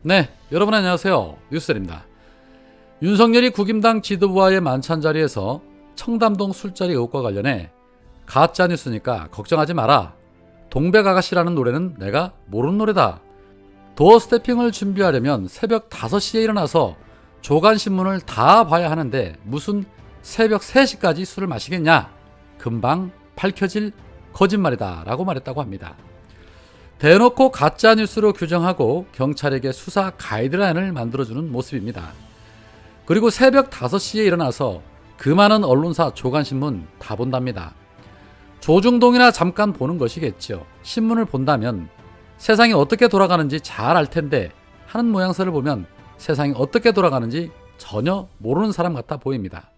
네, 여러분 안녕하세요. 뉴스입니다. 윤석열이 국임당 지도부와의 만찬 자리에서 청담동 술자리 의혹과 관련해 가짜 뉴스니까 걱정하지 마라. 동백아가씨라는 노래는 내가 모르는 노래다. 도어 스태핑을 준비하려면 새벽 5시에 일어나서 조간신문을 다 봐야 하는데 무슨 새벽 3시까지 술을 마시겠냐? 금방 밝혀질 거짓말이다 라고 말했다고 합니다. 대놓고 가짜뉴스로 규정하고 경찰에게 수사 가이드라인을 만들어주는 모습입니다. 그리고 새벽 5시에 일어나서 그 많은 언론사 조간신문 다 본답니다. 조중동이나 잠깐 보는 것이겠죠. 신문을 본다면 세상이 어떻게 돌아가는지 잘 알 텐데 하는 모양새를 보면 세상이 어떻게 돌아가는지 전혀 모르는 사람 같아 보입니다.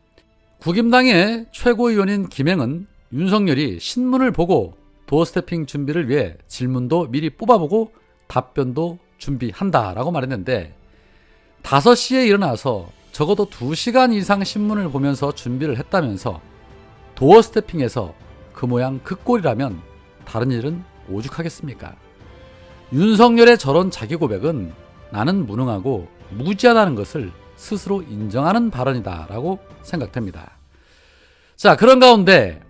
국임당의 최고위원인 김행은 윤석열이 신문을 보고 도어 스태핑 준비를 위해 질문도 미리 뽑아보고 답변도 준비한다라고 말했는데 5시에 일어나서 적어도 2시간 이상 신문을 보면서 준비를 했다면서 도어 스태핑에서 그 모양 그 꼴이라면 다른 일은 오죽하겠습니까? 윤석열의 저런 자기 고백은 나는 무능하고 무지하다는 것을 스스로 인정하는 발언이다라고 생각됩니다. 자, 그런 가운데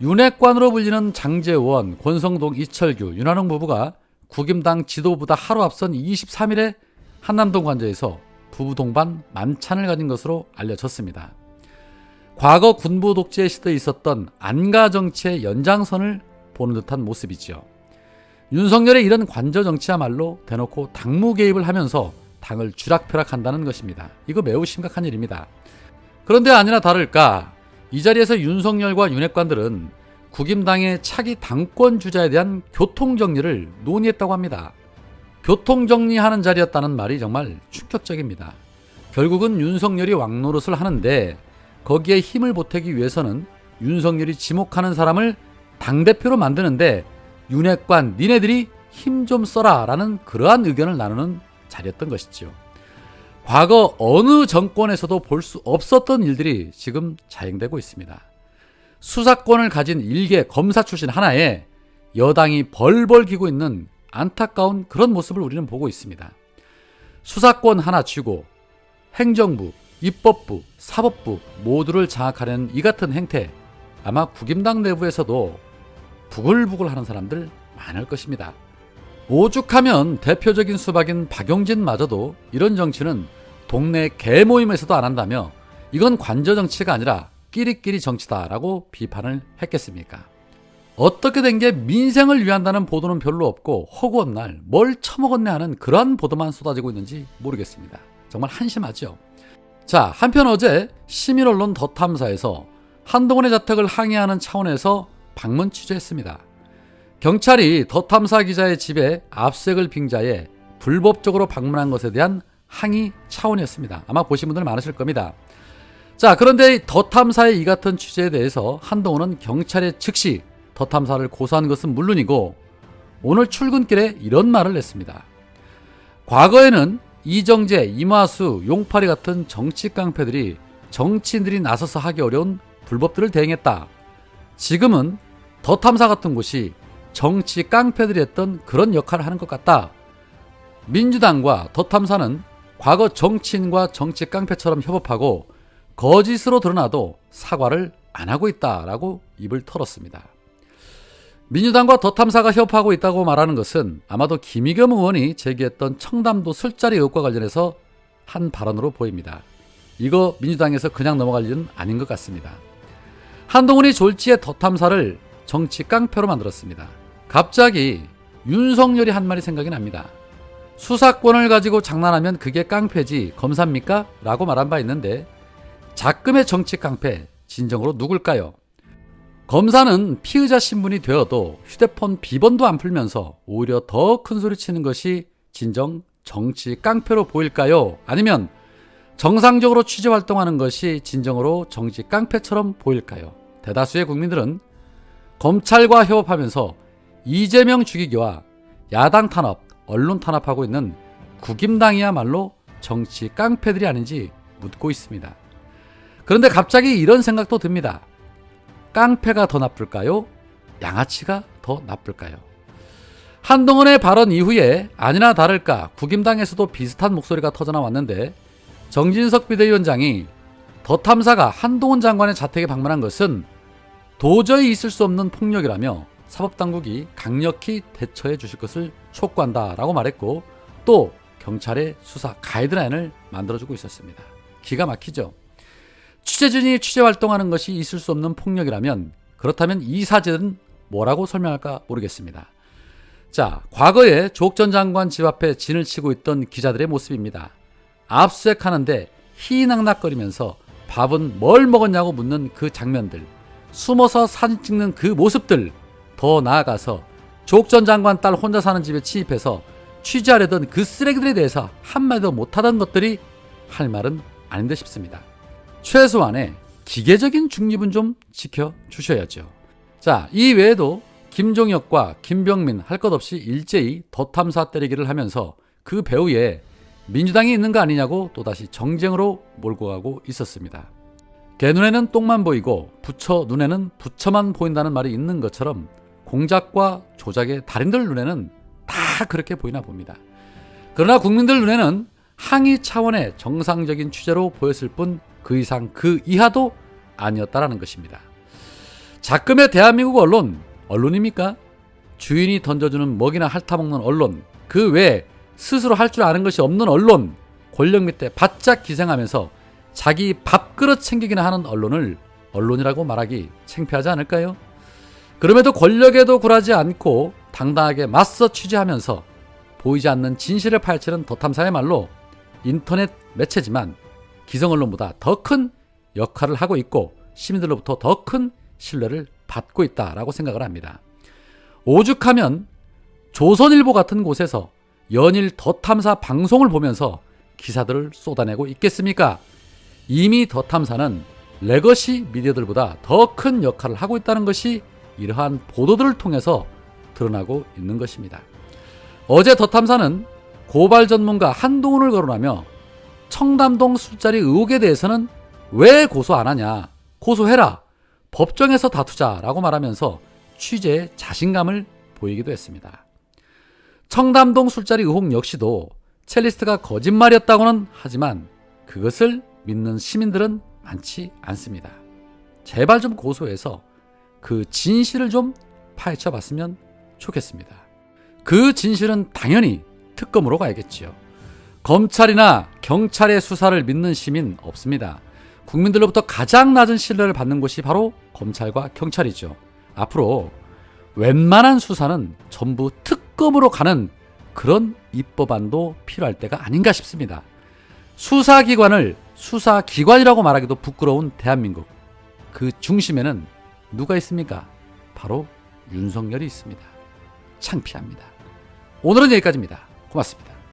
윤핵관으로 불리는 장제원, 권성동, 이철규, 윤한홍 부부가 국임당 지도부보다 하루 앞선 23일에 한남동 관저에서 부부 동반 만찬을 가진 것으로 알려졌습니다. 과거 군부 독재 시대에 있었던 안가 정치의 연장선을 보는 듯한 모습이죠. 윤석열의 이런 관저 정치야말로 대놓고 당무 개입을 하면서 당을 쥐락펴락한다는 것입니다. 이거 매우 심각한 일입니다. 그런데 아니나 다를까 이 자리에서 윤석열과 윤핵관들은 국임당의 차기 당권 주자에 대한 교통정리를 논의했다고 합니다. 교통정리하는 자리였다는 말이 정말 충격적입니다. 결국은 윤석열이 왕노릇을 하는데 거기에 힘을 보태기 위해서는 윤석열이 지목하는 사람을 당대표로 만드는데 윤핵관 니네들이 힘 좀 써라 라는 그러한 의견을 나누는 자리였던 것이죠. 과거 어느 정권에서도 볼 수 없었던 일들이 지금 자행되고 있습니다. 수사권을 가진 일개 검사 출신 하나에 여당이 벌벌 기고 있는 안타까운 그런 모습을 우리는 보고 있습니다. 수사권 하나 쥐고 행정부, 입법부, 사법부 모두를 장악하려는 이 같은 행태 아마 국임당 내부에서도 부글부글 하는 사람들 많을 것입니다. 오죽하면 대표적인 수박인 박용진마저도 이런 정치는 동네 개모임에서도 안 한다며 이건 관저 정치가 아니라 끼리끼리 정치다라고 비판을 했겠습니까? 어떻게 된 게 민생을 위한다는 보도는 별로 없고 허구한 날 뭘 처먹었네 하는 그런 보도만 쏟아지고 있는지 모르겠습니다. 정말 한심하죠. 자, 한편 어제 시민언론 더 탐사에서 한동훈의 자택을 항의하는 차원에서 방문 취재했습니다. 경찰이 더 탐사 기자의 집에 압색을 빙자해 불법적으로 방문한 것에 대한 항의 차원이었습니다. 아마 보신 분들 많으실 겁니다. 자, 그런데 더 탐사의 이 같은 취재에 대해서 한동훈은 경찰에 즉시 더 탐사를 고소한 것은 물론이고 오늘 출근길에 이런 말을 냈습니다. 과거에는 이정재, 이마수, 용팔이 같은 정치 깡패들이 정치인들이 나서서 하기 어려운 불법들을 대행했다. 지금은 더 탐사 같은 곳이 정치 깡패들이 했던 그런 역할을 하는 것 같다. 민주당과 더 탐사는 과거 정치인과 정치 깡패처럼 협업하고 거짓으로 드러나도 사과를 안 하고 있다라고 입을 털었습니다. 민주당과 더 탐사가 협업하고 있다고 말하는 것은 아마도 김의겸 의원이 제기했던 청담도 술자리 의혹과 관련해서 한 발언으로 보입니다. 이거 민주당에서 그냥 넘어갈 일은 아닌 것 같습니다. 한동훈이 졸지에 더 탐사를 정치 깡패로 만들었습니다. 갑자기 윤석열이 한 말이 생각이 납니다. 수사권을 가지고 장난하면 그게 깡패지 검사입니까? 라고 말한 바 있는데 작금의 정치 깡패 진정으로 누굴까요? 검사는 피의자 신분이 되어도 휴대폰 비번도 안 풀면서 오히려 더 큰 소리 치는 것이 진정 정치 깡패로 보일까요? 아니면 정상적으로 취재 활동하는 것이 진정으로 정치 깡패처럼 보일까요? 대다수의 국민들은 검찰과 협업하면서 이재명 죽이기와 야당 탄압, 언론 탄압하고 있는 국임당이야말로 정치 깡패들이 아닌지 묻고 있습니다. 그런데 갑자기 이런 생각도 듭니다. 깡패가 더 나쁠까요? 양아치가 더 나쁠까요? 한동훈의 발언 이후에 아니나 다를까 국임당에서도 비슷한 목소리가 터져나왔는데, 정진석 비대위원장이 더 탐사가 한동훈 장관의 자택에 방문한 것은 도저히 있을 수 없는 폭력이라며 사법당국이 강력히 대처해 주실 것을 촉구한다라고 말했고, 또 경찰의 수사 가이드라인을 만들어주고 있었습니다. 기가 막히죠. 취재진이 취재활동하는 것이 있을 수 없는 폭력이라면, 그렇다면 이 사진은 뭐라고 설명할까 모르겠습니다. 자, 과거에 조국 전 장관 집 앞에 진을 치고 있던 기자들의 모습입니다. 압수수색하는데 희낙낙거리면서 밥은 뭘 먹었냐고 묻는 그 장면들, 숨어서 사진 찍는 그 모습들, 더 나아가서 조국 전 장관 딸 혼자 사는 집에 침입해서 취재하려던 그 쓰레기들에 대해서 한마디도 못하던 것들이 할 말은 아닌데 싶습니다. 최소한의 기계적인 중립은 좀 지켜주셔야죠. 자, 이 외에도 김종혁과 김병민 할 것 없이 일제히 더 탐사 때리기를 하면서 그 배후에 민주당이 있는 거 아니냐고 또다시 정쟁으로 몰고 가고 있었습니다. 개 눈에는 똥만 보이고 부처 눈에는 부처만 보인다는 말이 있는 것처럼 공작과 조작의 달인들 눈에는 다 그렇게 보이나 봅니다. 그러나 국민들 눈에는 항의 차원의 정상적인 취재로 보였을 뿐 그 이상 그 이하도 아니었다라는 것입니다. 작금의 대한민국 언론입니까? 주인이 던져주는 먹이나 핥아먹는 언론, 그 외에 스스로 할 줄 아는 것이 없는 언론, 권력 밑에 바짝 기생하면서 자기 밥그릇 챙기기나 하는 언론을 언론이라고 말하기 창피하지 않을까요? 그럼에도 권력에도 굴하지 않고 당당하게 맞서 취재하면서 보이지 않는 진실을 파헤치는 더 탐사의 말로 인터넷 매체지만 기성언론보다 더 큰 역할을 하고 있고 시민들로부터 더 큰 신뢰를 받고 있다라고 생각을 합니다. 오죽하면 조선일보 같은 곳에서 연일 더 탐사 방송을 보면서 기사들을 쏟아내고 있겠습니까? 이미 더 탐사는 레거시 미디어들보다 더 큰 역할을 하고 있다는 것이 이러한 보도들을 통해서 드러나고 있는 것입니다. 어제 더 탐사는 고발 전문가 한동훈을 거론하며 청담동 술자리 의혹에 대해서는 왜 고소 안 하냐, 고소해라, 법정에서 다투자라고 말하면서 취재에 자신감을 보이기도 했습니다. 청담동 술자리 의혹 역시도 첼리스트가 거짓말이었다고는 하지만 그것을 믿는 시민들은 많지 않습니다. 제발 좀 고소해서 그 진실을 좀 파헤쳐 봤으면 좋겠습니다. 그 진실은 당연히 특검으로 가야겠지요. 검찰이나 경찰의 수사를 믿는 시민 없습니다. 국민들로부터 가장 낮은 신뢰를 받는 곳이 바로 검찰과 경찰이죠. 앞으로 웬만한 수사는 전부 특검으로 가는 그런 입법안도 필요할 때가 아닌가 싶습니다. 수사기관을 수사기관이라고 말하기도 부끄러운 대한민국, 그 중심에는 누가 있습니까? 바로 윤석열이 있습니다. 창피합니다. 오늘은 여기까지입니다. 고맙습니다.